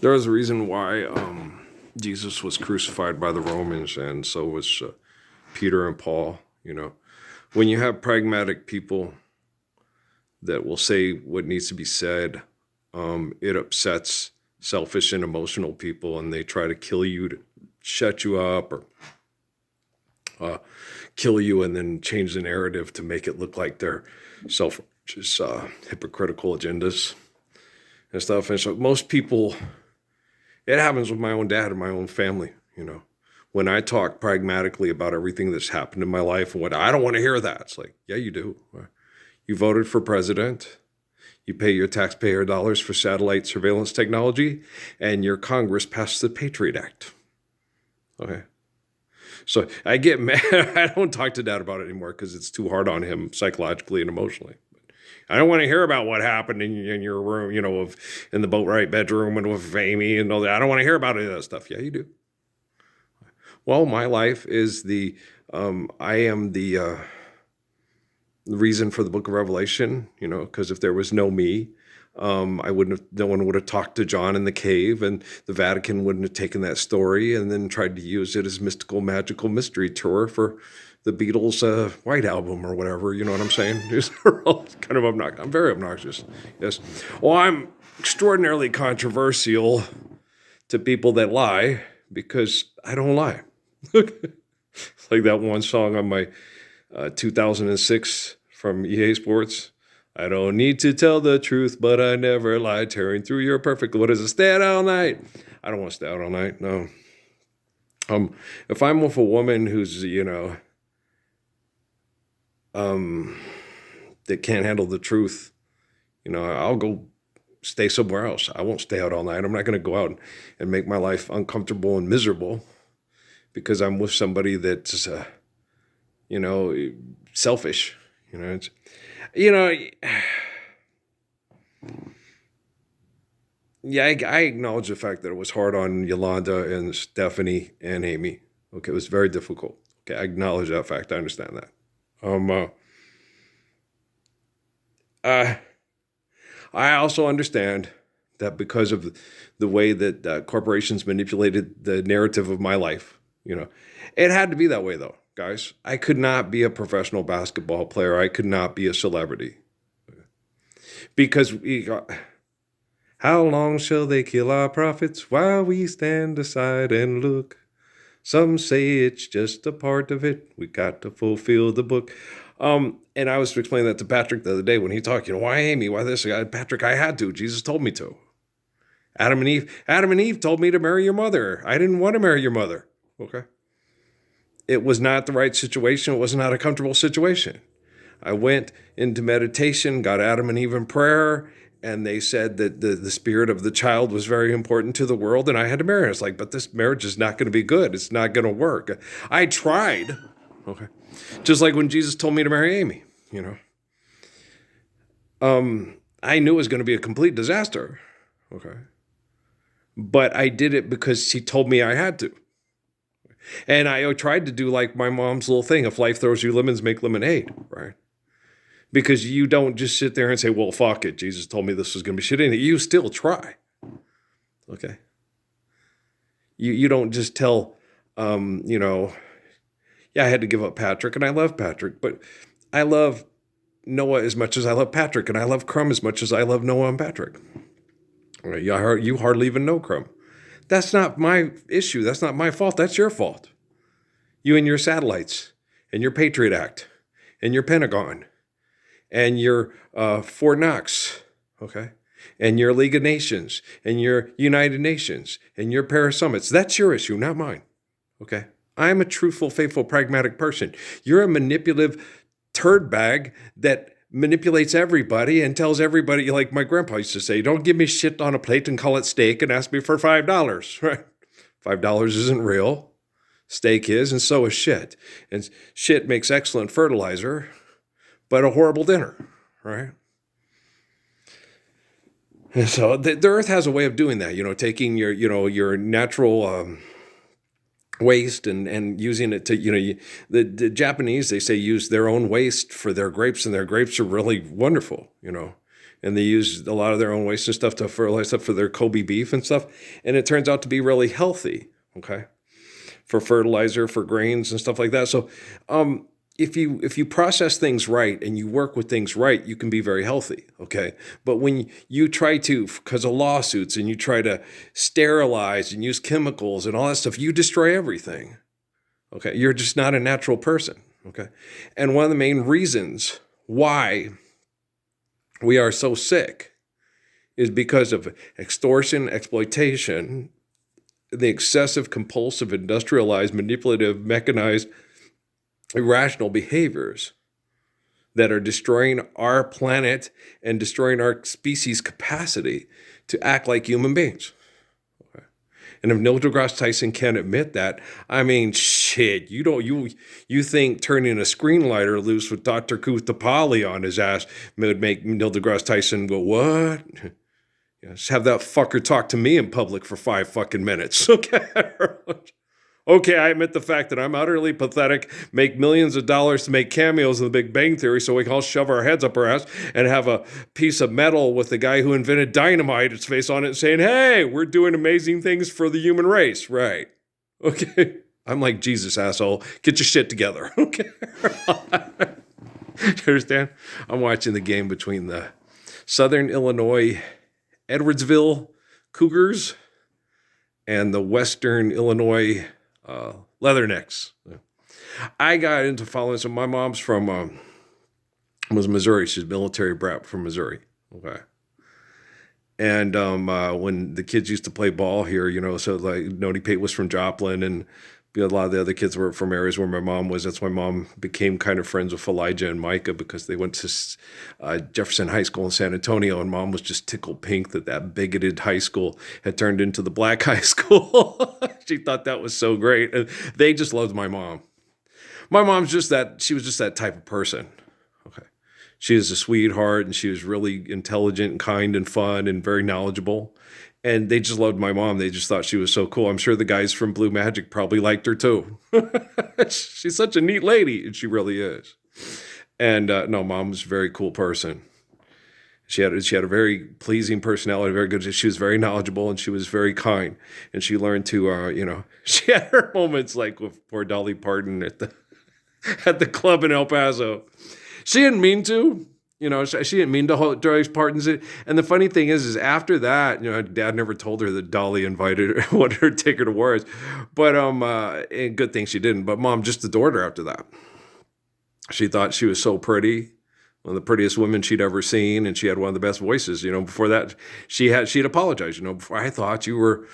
There was a reason why Jesus was crucified by the Romans, and so was Peter and Paul. When you have pragmatic people that will say what needs to be said, it upsets selfish and emotional people, and they try to kill you to shut you up or kill you and then change the narrative to make it look like they're self-righteous, hypocritical agendas and stuff. And so most people, it happens with my own dad and my own family. When I talk pragmatically about everything that's happened in my life and what I don't want to hear that. It's like, yeah, you do. You voted for president. You pay your taxpayer dollars for satellite surveillance technology, and your Congress passed the Patriot Act. Okay. So I get mad. I don't talk to Dad about it anymore because it's too hard on him psychologically and emotionally. I don't want to hear about what happened in your room, in the Boatwright bedroom and with Amy and all that. I don't want to hear about any of that stuff. Yeah, you do. Well, my life is I am the reason for the book of Revelation, because if there was no me, no one would have talked to John in the cave, and the Vatican wouldn't have taken that story and then tried to use it as mystical, magical mystery tour for the Beatles' White Album or whatever. You know what I'm saying? It's kind of obnoxious. I'm very obnoxious. Yes. Well, I'm extraordinarily controversial to people that lie because I don't lie. It's like that one song on my 2006 from EA Sports. I don't need to tell the truth, but I never lie. Tearing through your perfect. What is it? Stay out all night. I don't want to stay out all night. No. If I'm with a woman who's that can't handle the truth, I'll go stay somewhere else. I won't stay out all night. I'm not going to go out and make my life uncomfortable and miserable because I'm with somebody that's selfish. Yeah, I acknowledge the fact that it was hard on Yolanda and Stephanie and Amy. Okay, it was very difficult. Okay, I acknowledge that fact. I understand that. I also understand that because of the way that corporations manipulated the narrative of my life, it had to be that way though, guys. I could not be a professional basketball player. I could not be a celebrity because how long shall they kill our prophets while we stand aside and look? Some say it's just a part of it. We got to fulfill the book. And I was explaining that to Patrick the other day when he talked, why Amy? Why this? Patrick, I had to. Jesus told me to. Adam and Eve told me to marry your mother. I didn't want to marry your mother. Okay. It was not the right situation. It was not a comfortable situation. I went into meditation, got Adam and Eve in prayer, and they said that the spirit of the child was very important to the world, and I had to marry her. It's like, but this marriage is not going to be good. It's not going to work. I tried. Okay. Just like when Jesus told me to marry Amy, I knew it was going to be a complete disaster. Okay. But I did it because she told me I had to. And I tried to do like my mom's little thing. If life throws you lemons, make lemonade, right? Because you don't just sit there and say, well, fuck it. Jesus told me this was going to be shit in it. You still try. Okay. You don't just tell, yeah, I had to give up Patrick and I love Patrick, but I love Noah as much as I love Patrick, and I love Crumb as much as I love Noah and Patrick. All right, you hardly even know Crumb. That's not my issue. That's not my fault. That's your fault. You and your satellites and your Patriot Act and your Pentagon and your Fort Knox, okay? And your League of Nations and your United Nations and your Paris summits. That's your issue, not mine, okay? I'm a truthful, faithful, pragmatic person. You're a manipulative turd bag that manipulates everybody and tells everybody, like my grandpa used to say, don't give me shit on a plate and call it steak and ask me for $5, right? $5 isn't real. Steak is, and so is shit. And shit makes excellent fertilizer, but a horrible dinner, right? And so the earth has a way of doing that, taking your natural waste and using it to, the Japanese, they say, use their own waste for their grapes, and their grapes are really wonderful, and they use a lot of their own waste and stuff to fertilize stuff for their Kobe beef and stuff. And it turns out to be really healthy, okay, for fertilizer, for grains and stuff like that. So if you process things right and you work with things right, you can be very healthy, okay? But when you try to, because of lawsuits, and you try to sterilize and use chemicals and all that stuff, you destroy everything, okay? You're just not a natural person, okay? And one of the main reasons why we are so sick is because of extortion, exploitation, the excessive, compulsive, industrialized, manipulative, mechanized, irrational behaviors that are destroying our planet and destroying our species' capacity to act like human beings. Okay. And if Neil deGrasse Tyson can't admit that, I mean, shit, you think turning a screenwriter loose with Dr. Kuthapali on his ass would make Neil deGrasse Tyson go, what? Just have that fucker talk to me in public for 5 fucking minutes, okay? Okay, I admit the fact that I'm utterly pathetic, make millions of dollars to make cameos in The Big Bang Theory so we can all shove our heads up our ass and have a piece of metal with the guy who invented dynamite, its face on it, saying, hey, we're doing amazing things for the human race. Right. Okay. I'm like, Jesus, asshole, get your shit together. Okay. You understand? I'm watching the game between the Southern Illinois Edwardsville Cougars and the Western Illinois Leathernecks. I got into following. So my mom's from was Missouri. She's a military brat from Missouri. Okay. And when the kids used to play ball here, so like Noni Pate was from Joplin, and a lot of the other kids were from areas where my mom was. That's why mom became kind of friends with Elijah and Micah, because they went to Jefferson High School in San Antonio, and mom was just tickled pink that bigoted high school had turned into the black high school. She thought that was so great. And they just loved my mom. My mom's she was just that type of person. Okay. She is a sweetheart, and she was really intelligent and kind and fun and very knowledgeable. And they just loved my mom. They just thought she was so cool. I'm sure the guys from Blue Magic probably liked her too. She's such a neat lady, and she really is. And no, mom was a very cool person. She had a very pleasing personality, very good. She was very knowledgeable, and she was very kind. And she learned to, she had her moments like with poor Dolly Parton at the club in El Paso. She didn't mean to. She didn't mean to hold Dolly Parton's. And the funny thing is after that, Dad never told her that Dolly invited her, wanted her to take her to Juarez. But and good thing she didn't. But mom just adored her after that. She thought she was so pretty, one of the prettiest women she'd ever seen, and she had one of the best voices. Before that, she'd apologized. Before, I thought you were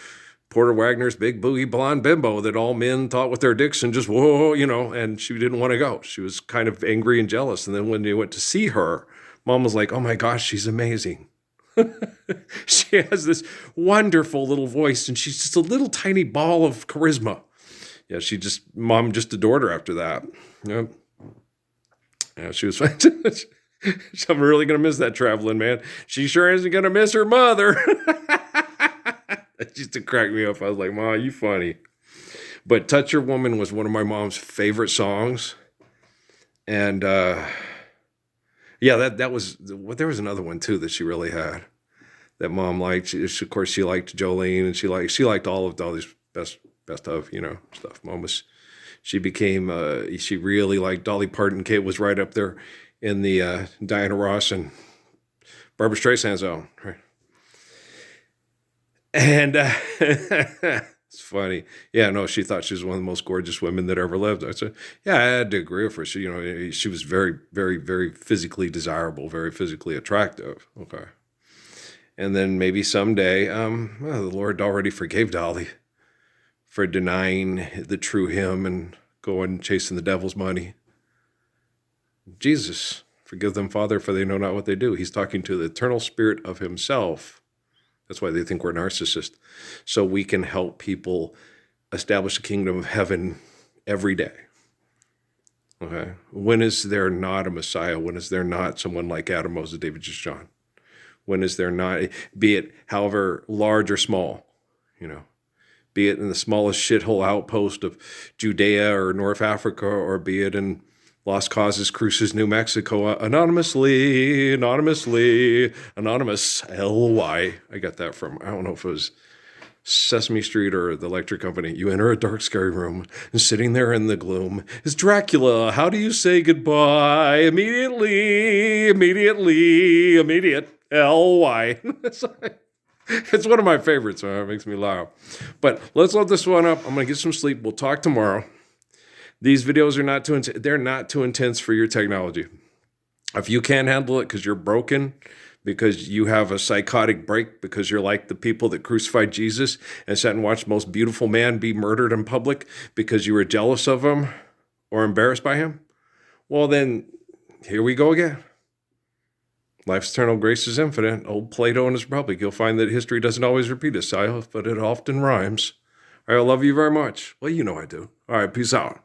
Porter Wagner's big boogie blonde bimbo that all men thought with their dicks and just whoa, and she didn't want to go. She was kind of angry and jealous. And then when they went to see her, mom was like, oh my gosh, she's amazing. She has this wonderful little voice, and she's just a little tiny ball of charisma. Yeah, mom just adored her after that. Yeah, she was fine. I'm really going to miss that traveling, man. She sure isn't going to miss her mother. That used to crack me up. I was like, Ma, you funny. But Touch Your Woman was one of my mom's favorite songs. And that was, there was another one too that she really had that mom liked. Of course, she liked Jolene, and she liked all these best of, stuff. She really liked Dolly Parton. Kate was right up there in the Diana Ross and Barbra Streisand zone. Right? And it's funny. Yeah, no, she thought she was one of the most gorgeous women that ever lived. I said, yeah, I had to agree with her. She was very, very, very physically desirable, very physically attractive. Okay. And then maybe someday, the Lord already forgave Dolly for denying the true him and going chasing the devil's money. Jesus, forgive them, Father, for they know not what they do. He's talking to the eternal spirit of himself. That's why they think we're narcissists. So we can help people establish the kingdom of heaven every day. Okay? When is there not a Messiah? When is there not someone like Adam, Moses, David, just John? When is there not, be it however large or small, be it in the smallest shithole outpost of Judea or North Africa, or be it in Lost Causes Cruises, New Mexico, anonymously, anonymous, L-Y. I got that from, I don't know if it was Sesame Street or the Electric Company. You enter a dark, scary room, and sitting there in the gloom is Dracula. How do you say goodbye? Immediate, L-Y. It's one of my favorites, man. It makes me laugh. But let's load this one up. I'm going to get some sleep. We'll talk tomorrow. These videos are not they're not too intense for your technology. If you can't handle it because you're broken, because you have a psychotic break, because you're like the people that crucified Jesus and sat and watched the most beautiful man be murdered in public because you were jealous of him or embarrassed by him, well, then here we go again. Life's eternal, grace is infinite. Old Plato and his Republic. You'll find that history doesn't always repeat itself, but it often rhymes. I love you very much. Well, you know I do. All right, peace out.